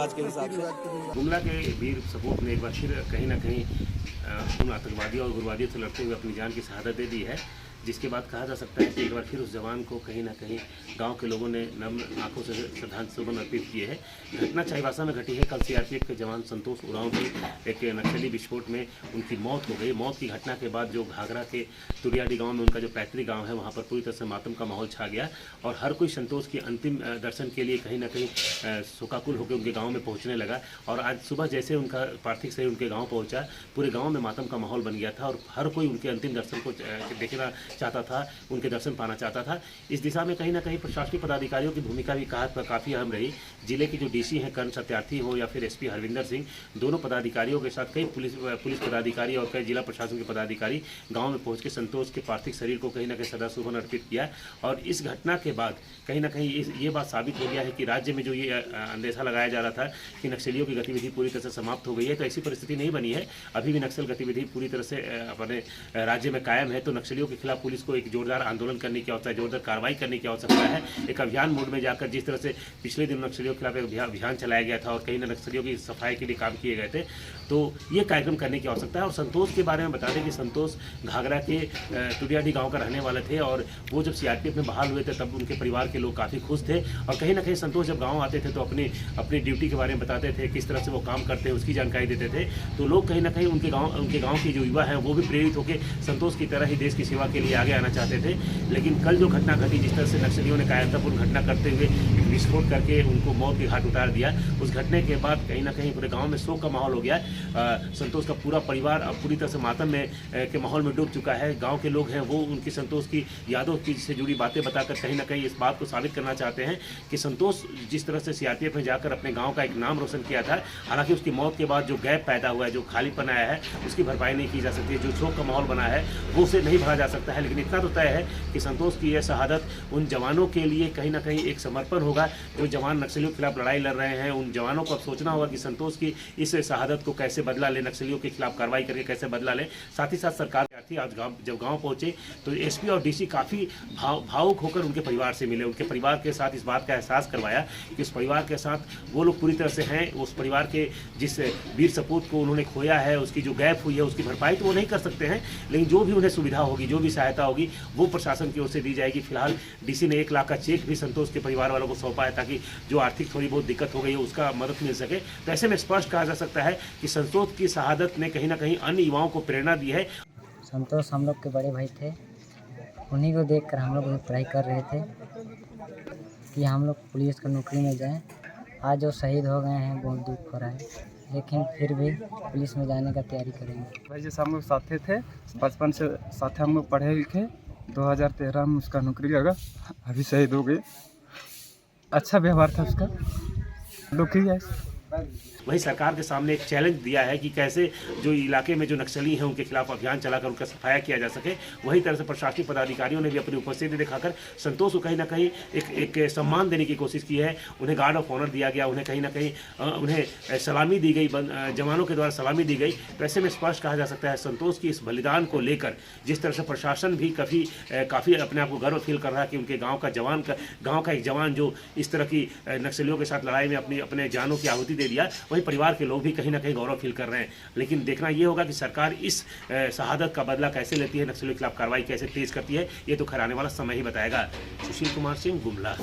रिवाज के हिसाब से। गुमला के वीर सपूत ने एक बार फिर कहीं ना कहीं उन आतंकवादियों और उग्रवादियों से लड़ते हुए अपनी जान की शहादत दे दी है, जिसके बाद कहा जा सकता है कि एक बार फिर उस जवान को कहीं ना कहीं गांव के लोगों ने नम्र आंखों से श्रद्धांजलि सुमन अर्पित किए हैं। घटना चाईबासा में घटी है। कल सीआरपीएफ के जवान संतोष उरांव की एक नक्सली विस्फोट में उनकी मौत हो गई। मौत की घटना के बाद जो घाघरा के तुरियाडी गांव में उनका जो पैतृक गांव है, वहां पर पूरी तरह से मातम का माहौल छा गया और हर कोई संतोष के अंतिम दर्शन के लिए कहीं ना कहीं शोकाकुल होकर उनके गाँव में पहुँचने लगा। और आज सुबह जैसे उनका पार्थिव शरीर उनके गाँव पहुँचा, पूरे गाँव में मातम का माहौल बन गया था और हर कोई उनके अंतिम दर्शन को देखना चाहता था, उनके दर्शन पाना चाहता था। इस दिशा में कहीं ना कहीं प्रशासनिक पदाधिकारियों की भूमिका भी काफ़ी अहम रही। जिले के जो डीसी हैं कर्ण सत्यार्थी हो या फिर एसपी हरविंदर सिंह, दोनों पदाधिकारियों के साथ कई पुलिस पदाधिकारी और कई जिला प्रशासन के पदाधिकारी गांव में पहुंच के संतोष के पार्थिव शरीर को कहीं ना कहीं श्रद्धासुमन अर्पित किया। और इस घटना के बाद कहीं ना कहीं ये बात साबित हो गया है कि राज्य में जो ये अंदेशा लगाया जा रहा था कि नक्सलियों की गतिविधि पूरी तरह से समाप्त हो गई है, तो ऐसी परिस्थिति नहीं बनी है। अभी भी नक्सल गतिविधि पूरी तरह से अपने राज्य में कायम है। तो नक्सलियों के खिलाफ पुलिस को एक जोरदार आंदोलन करने की आवश्यकता है, जोरदार कार्रवाई करने की आवश्यकता है। एक अभियान मोड में जाकर जिस तरह से पिछले दिन नक्सलियों के खिलाफ एक अभियान चलाया गया था और कहीं ना नक्सलियों की सफाई के लिए काम किए गए थे, तो ये कार्यक्रम करने की आवश्यकता है। और संतोष के बारे में बता दें कि संतोष घाघरा के तुरियाडी गांव का रहने वाले थे और वो जब सीआरपीएफ में बहाल हुए थे तब उनके परिवार के लोग काफ़ी खुश थे। और कहीं ना कहीं संतोष जब गाँव आते थे तो अपनी ड्यूटी के बारे में बताते थे, किस तरह से वो काम करते हैं उसकी जानकारी देते थे। तो लोग कहीं ना कहीं उनके गाँव के जो युवा हैं वो भी प्रेरित होकर संतोष की तरह ही देश की सेवा के लिए आगे आना चाहते थे। लेकिन कल जो घटना घटी, जिस तरह से नक्सलियों ने कायरतापूर्ण घटना करते हुए एक विस्फोट करके उनको मौत के घाट उतार दिया, उस घटने के बाद कहीं ना कहीं पूरे गांव में शोक का माहौल हो गया। संतोष का पूरा परिवार अब पूरी तरह से मातम में के माहौल में डूब चुका है। गांव के लोग हैं वो उनकी संतोष की यादों की से जुड़ी बातें बताकर कहीं ना कहीं इस बात को साबित करना चाहते हैं कि संतोष जिस तरह से सीआरपीएफ में जाकर अपने गाँव का एक नाम रोशन किया था, हालांकि उसकी मौत के बाद जो गैप पैदा हुआ है, जो खालीपन आया है, उसकी भरपाई नहीं की जा सकती है। जो शोक का माहौल बना है वो उसे नहीं भरा जा सकता है। लेकिन इतना तो तय है कि संतोष की यह शहादत उन जवानों के लिए कहीं ना कहीं एक समर्पण होगा जो जवान नक्सलियों के खिलाफ लड़ाई लड़ रहे हैं। उन जवानों को अब सोचना होगा कि संतोष की इस शहादत को कैसे बदला ले, नक्सलियों के खिलाफ कार्रवाई करके कैसे बदला ले। साथ ही साथ सरकार आज जब गांव पहुंचे तो एसपी और डीसी काफ़ी भावुक होकर उनके परिवार से मिले, उनके परिवार के साथ इस बात का एहसास करवाया कि उस परिवार के साथ वो लोग पूरी तरह से हैं। उस परिवार के जिस वीर सपूत को उन्होंने खोया है, उसकी जो गैप हुई है उसकी भरपाई तो वो नहीं कर सकते हैं, लेकिन जो भी उन्हें सुविधा होगी, जो भी सहायता होगी वो प्रशासन की ओर से दी जाएगी। फिलहाल डीसी ने 1 लाख का चेक भी संतोष के परिवार वालों को सौंपा है ताकि जो आर्थिक थोड़ी बहुत दिक्कत हो गई है उसका मदद मिल सके। तो ऐसे में स्पष्ट कहा जा सकता है कि संतोष की शहादत ने कहीं ना कहीं अन्य युवाओं को प्रेरणा दी है। संतोष हम लोग के बड़े भाई थे, उन्हीं को देखकर हम लोग पढ़ाई कर रहे थे कि हम लोग पुलिस की नौकरी में जाएं। आज जो शहीद हो गए हैं बहुत दुख हो रहा है, लेकिन फिर भी पुलिस में जाने का तैयारी करेंगे। भाई जैसे हम लोग साथे थे, बचपन से साथ हम लोग पढ़े लिखे। 2013 में उसका नौकरी लगा, अभी शहीद हो गए। अच्छा व्यवहार था उसका, दुखी है। वही सरकार के सामने एक चैलेंज दिया है कि कैसे जो इलाके में जो नक्सली हैं उनके खिलाफ अभियान चलाकर उनका सफाया किया जा सके। वही तरह से प्रशासनिक पदाधिकारियों ने भी अपनी उपस्थिति दिखाकर संतोष को कहीं ना कहीं एक सम्मान देने की कोशिश की है। उन्हें गार्ड ऑफ ऑनर दिया गया, उन्हें कहीं ना कहीं उन्हें सलामी दी गई, जवानों के द्वारा सलामी दी गई। तो ऐसे में स्पष्ट कहा जा सकता है संतोष की इस बलिदान को लेकर जिस तरह से प्रशासन भी काफ़ी अपने आप को गर्व फील कर रहा है कि उनके गाँव का एक जवान जो इस तरह की नक्सलियों के साथ लड़ाई में अपने जानों की आहुति दे दिया, वही परिवार के लोग भी कहीं ना कहीं गौरव फील कर रहे हैं। लेकिन देखना ये होगा कि सरकार इस शहादत का बदला कैसे लेती है, नक्सलियों के खिलाफ कार्रवाई कैसे तेज करती है, ये तो खैर आने वाला समय ही बताएगा। सुशील कुमार सिंह, गुमला।